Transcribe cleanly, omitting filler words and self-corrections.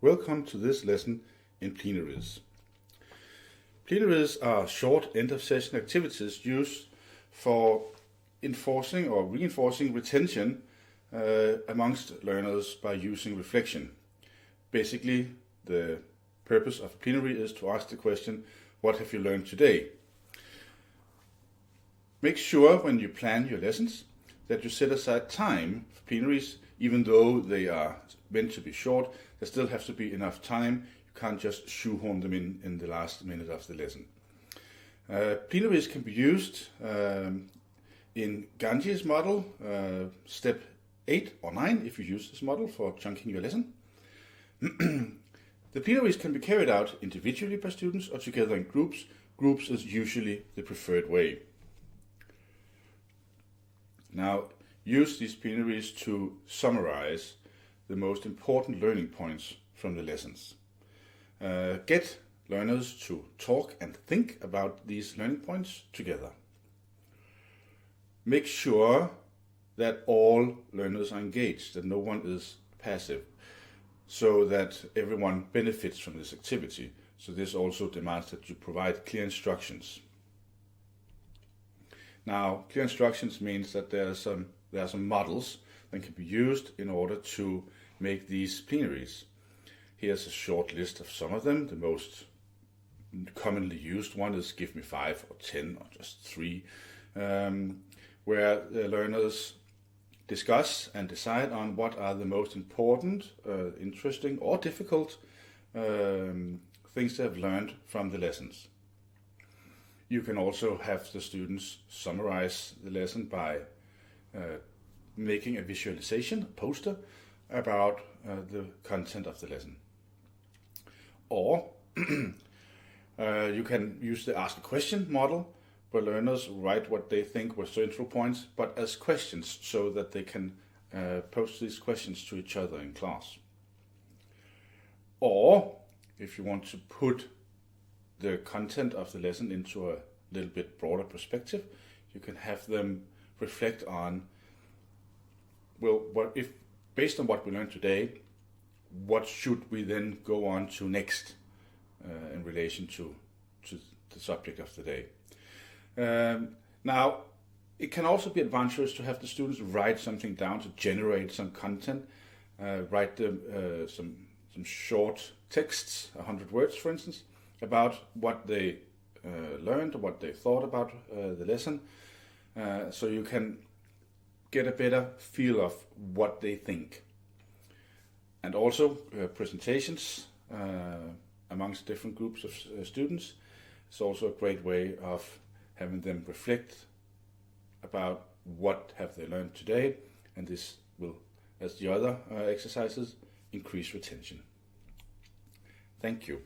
Welcome to this lesson in plenaries. Plenaries are short end-of-session activities used for enforcing or reinforcing retention amongst learners by using reflection. Basically, the purpose of a plenary is to ask the question, what have you learned today? Make sure when you plan your lessons that you set aside time for plenaries. Even though they are meant to be short, there still has to be enough time. You can't just shoehorn them in the last minute of the lesson. Plenaries can be used in Ganji's model, step 8 or 9, if you use this model for chunking your lesson. The plenaries can be carried out individually by students or together in groups. Groups is usually the preferred way. Now, use these plenaries to summarize the most important learning points from the lessons. Get learners to talk and think about these learning points together. Make sure that all learners are engaged, that no one is passive, so that everyone benefits from this activity. So this also demands that you provide clear instructions. Now, clear instructions means that there are some models that can be used in order to make these plenaries. Here's a short list of some of them. The most commonly used one is give me 5 or 10 or just 3, where the learners discuss and decide on what are the most important, interesting or difficult things they have learned from the lessons. You can also have the students summarize the lesson by making a visualization, a poster, about the content of the lesson. Or you can use the ask a question model, where learners write what they think were central points, but as questions, so that they can pose these questions to each other in class. Or, if you want to put the content of the lesson into a little bit broader perspective, you can have them reflect on, well, if based on what we learned today, what should we then go on to next in relation to the subject of the day. Now, it can also be advantageous to have the students write something down to generate some content, write them some short texts, 100 words for instance, about what they learned or what they thought about the lesson, so you can get a better feel of what they think. And also presentations amongst different groups of students is also a great way of having them reflect about what have they learned today, and this will, as the other exercises, increase retention. Thank you.